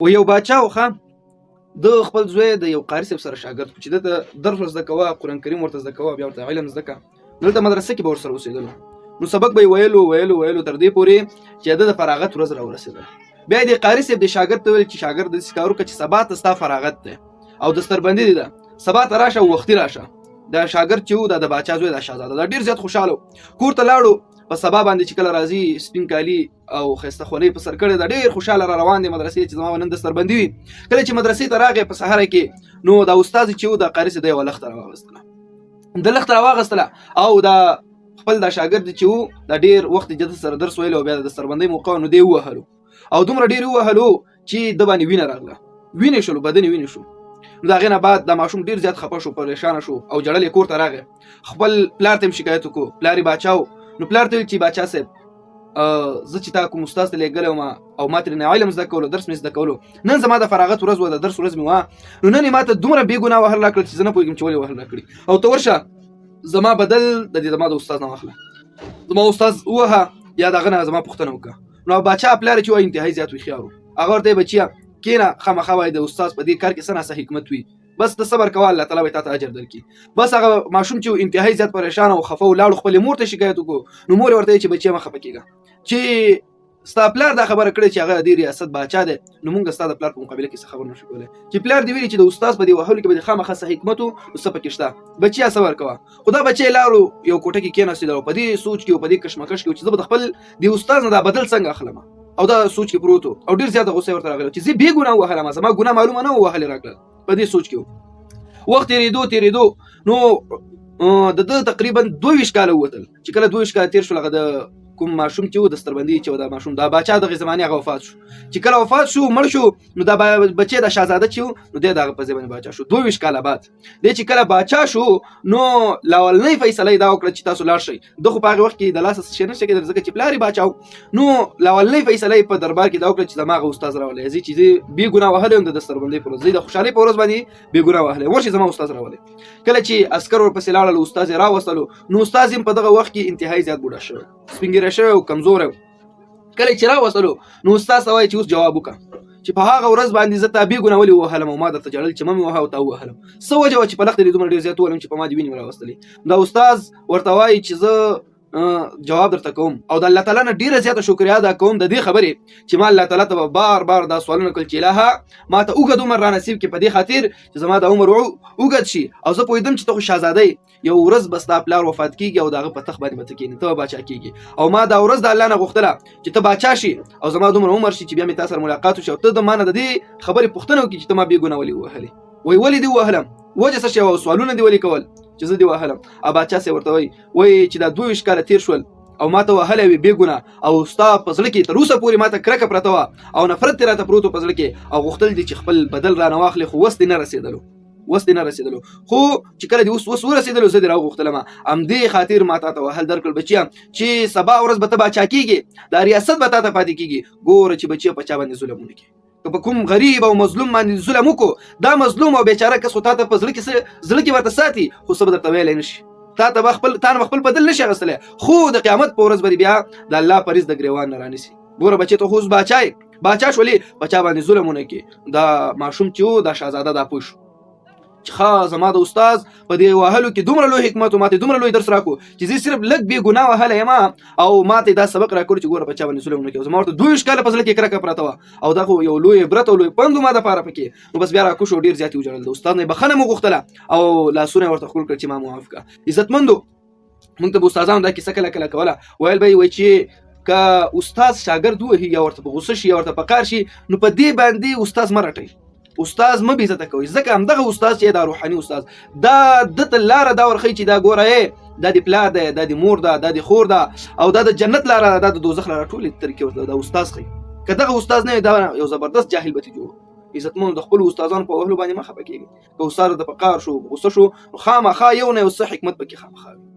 و یو باچا وخه د خپل زوی د یو قاری صاحب سره شاګرد چې د درس زده کوه قرآن کریم ورته زده کوه بیا ورته علم زده کوه دلته مدرسه کې به ورسره اوسېدلو نو سبق به یې ویلو تر دې پورې چې د فراغت ورځ راورسېدله بیا د قاری صاحب د شاګرد ته ویل چې شاګرد داسې کار وکړه چې سبا ته ستا فراغت دی او دستربندي دی ده سبا ته راشه وختي راشه دا شاګرد چې و د باچا زوی د شهزاده دا ډېر زیات خوشحاله کور ته لاړو په سبا باندې چې کله راځي سپین کالي او ښایسته خولۍ په سر کړې ده ډېر خوشحاله را روان دی مدرسې چې زما نن دستربندي وي کله چې مدرسې ته راغی په سهاره کې نو دا استاد چې و د قاري صاحب د یوه لښته راواغېستله او دا خپل دا شاګرد چې و دا ډېر وخت جد سره درس ویلو او بیا د دستربندۍ موقع نو دی ووهلو او دومره ډېر ووهلو چې د باندې وینه راغله وینې شولو بدن یې وینې شو نو د هغې نه بعد دا ماشوم ډېر زیات خفه شو پریشانه شو او ژړل یې کور ته راغی خپل پلار ته یې شکایت وکړو پلار یې باچا و نو پلار ته ویل چې باچا صاحب زه چې تا کوم استاد ته لېږلی وم او ما ترې علم زده کولو درس مې زده کولو نن زما د فراغت ورځ وه د درس ورځ مې وه نو نن یې ما ته دومره بې ګناه وهل راکړل چې زه نه پوهېږم چې ولې وهل راکړي او ته ورشه زما بدل زما د استاد نه واخله زما استاد ووهه یا د هغه نه زما پوښتنه وکړه نو باچا پلار چې وایي انتهایي زیات هوښیار و هغه ورته یې بچیه کښېنه خامخا وایي د استاد په دې کار کې څه ناڅه حکمت وي بس ته صبر کوه الله تعالی به تا ته اجر درکړي بس هغه ماشوم چې انتهایي زیات پریشانه او خفه ولاړو خپلې مور ته شکایت وکړو نو مور یې ورته ویل چې بچیه مه خفه کېږه چې ستا پلار دا خبره کړې چې هغه د ریاست باچا دی نو مونږ ستا د پلار په مقابله کې څه خبر نشو کولی چې پلار دې ویلي چې د استاد په دې وهلو کې به د خامخا څه حکمت و نو څه پکې شته بچیه صبر کوه خو دا بچی لاړو یو کوټه کې کېناستېدل او په دې سوچ کې او په دې کشمکش کې چې زه به د خپل د استاد نه دا بدل څنګه اخلم او دا سوچ کې پروت او ډېر زیاته غوسه ورته راغله چې زه بې ګناه وهلم زما ګناه معلومه نه وهلې راکړل په دې سوچ کې وخت تېرېدو نو د ده تقریبا 22 کاله ووتل چې کله 22 کاله تېر شول هغه د کوم ماشوم چې و دستربندي چې و دا ماشوم دا باچا دغې زمانې هغه وفات شو چې کله وفات شو مړ شو نو دا بچی د شهزاده چې و نو دی د هغه په ځای باندې باچا شو 22 کاله بعد دی چې کله باچا شو نو لاولنۍ فیصله یې دا وکړه چې تاسو لاړ شئ ده خو په هغې وخت کې د لاسه څه شی نشته کېدل ځکه چې پلار یې باچا و نو لاولنۍ فیصله یې په دربار کې دا وکړه چې زما هغه استاد راولئ زه چې زه بې ګناه وهلی یم د دستربندۍ په ورځ زه د خوشحالۍ په ورځ باندې بې ګناه وهلی ورشئ زما استاد راولئ کله چې عسکر ورپسې لاړل استاد یې راوستلو نو استاد یې په دغه وخت کې انتهایي زیات بوډا شوی سپین ږیری شوی او کمزوری کله چې راوستلو نو استاد ته وایي چې اوس جواب وکړه چې په هغه ورځ باندې زه تا بې ګناه ولې ووهلم او ما درته ژړل چې مه مې وهه او تا ووهلم څه وجه وه چې په لښته دې دومره ډېر زیات ووهلم چې په ما دې وینې راوستلې دا استاد ورته وایي چې زه جواب درته کوم او د الله تعالی نه ډیره زیاته شکریا ادا کوم د دې خبرې چې ما الله تعالی ته بار دا سوالونه کول چې الهه ما ته اوږد عمر را نصیب کړي په دې خاطر چې زما د عمر اوږد شي او زه پوهېدم چې ته خو شهزاده یو ورځ به ستا پلار وفات کېږي او د هغه په تخت باندې به ته کښېنې ته به باچا کېږي او ما دا ورځ د الله نه غوښتله چې ته باچا شي او زما دومره عمر شي چې بیا مې تا سره ملاقات وشي او ته د ما نه د دې خبرې پوښتنه وکړي چې ته ما بې ګناه ولې ووهلې وایي ولې دې ووهلم وجه څه شی وه سوالونه دې ولې کول چې زه دې وهلم باچا صاحب ورته وایي چې دا 22 کاله تېر شول او ما ته وهلی وي بې ګناه او ستا په زړه کې تر اوسه پورې ما ته کرکه پرته وه او نفرت دې راته پروت و په زړه کې او غوښتل دي چې خپل بدل رانه واخلې خو وس دې نه رسېدلو خو چې کله دې اوس ورسېدلو زه دې راوغوښتلم همدې خاطر ما تا ته وهل درکړل بچیه چې سبا ورځ به ته باچا کېږې دا ریاست به تا ته پاتې کېږي ګوره چې بچیه په چا باندې ظلم ونه کړي که په کوم غریب او مظلوم باندې ظلم وکړو دا مظلوم او بیچاره کس خو تا ته په زړه کې ورته ساتي خو څه به درته ویلی نه شي تا نه خپل بدل نشي اخیستلی خو د قیامت په ورځ به بیا د الله پریز د ګریوان نه رانیسي ګوره بچې ته خو اوس باچا شولې په چا باندې ظلم ونه کړي دا ماشوم چې و دا شهزاده دا پوه شو چې ښه زما د استاد په دې وهلو کې دومره لوی حکمت و ما ته دومره لوی درس راکړو چې زه صرف لږ بې ګناه وهلی یم او ما ته دا سبق راکړو چې ګوره په چا باندې ظلم ونه کړي زما ورته 22 کاله په زړه کې کرکه پرته وه او دا خو یو لوی عبرت او لوی پند و ما دپاره پکې نو بس بیا راکوش او ډېر زیات یې وژړل د استاد نه یې بخښنه مو غوښتله او لاسونه یې ورته ښکل کړل چې ما معاف کړه عزتمندو موږ ته به استادانو دا کیسه کله کوله ویل به یې وایي چې که استاد شاګرد ووهي یا ورته په غوسه شي یا ورته په قهر شي نو په دې باندې استاد مه رټئ استاد مه بېعزته کوئ ځکه همدغه استاد چې دا روحاني استاد دا ده ته لاره دا ورښیي چې دا ګوره دا د پلار دی دا د مور ده دا د خور ده او دا د جنت لاره ده دا د دوزخ لاره ټولې طریقې ورته دا استاد ښیي که دغه استاد نه وي دا یو زبردست جاهل به جوړ عزتمنو د خپلو استادانو په وهلو باندې مه خفه کېږئ که استاد ورته په قهر شو غوسه شو نو خامخا یو نه یو څه حکمت پکې خامخا وي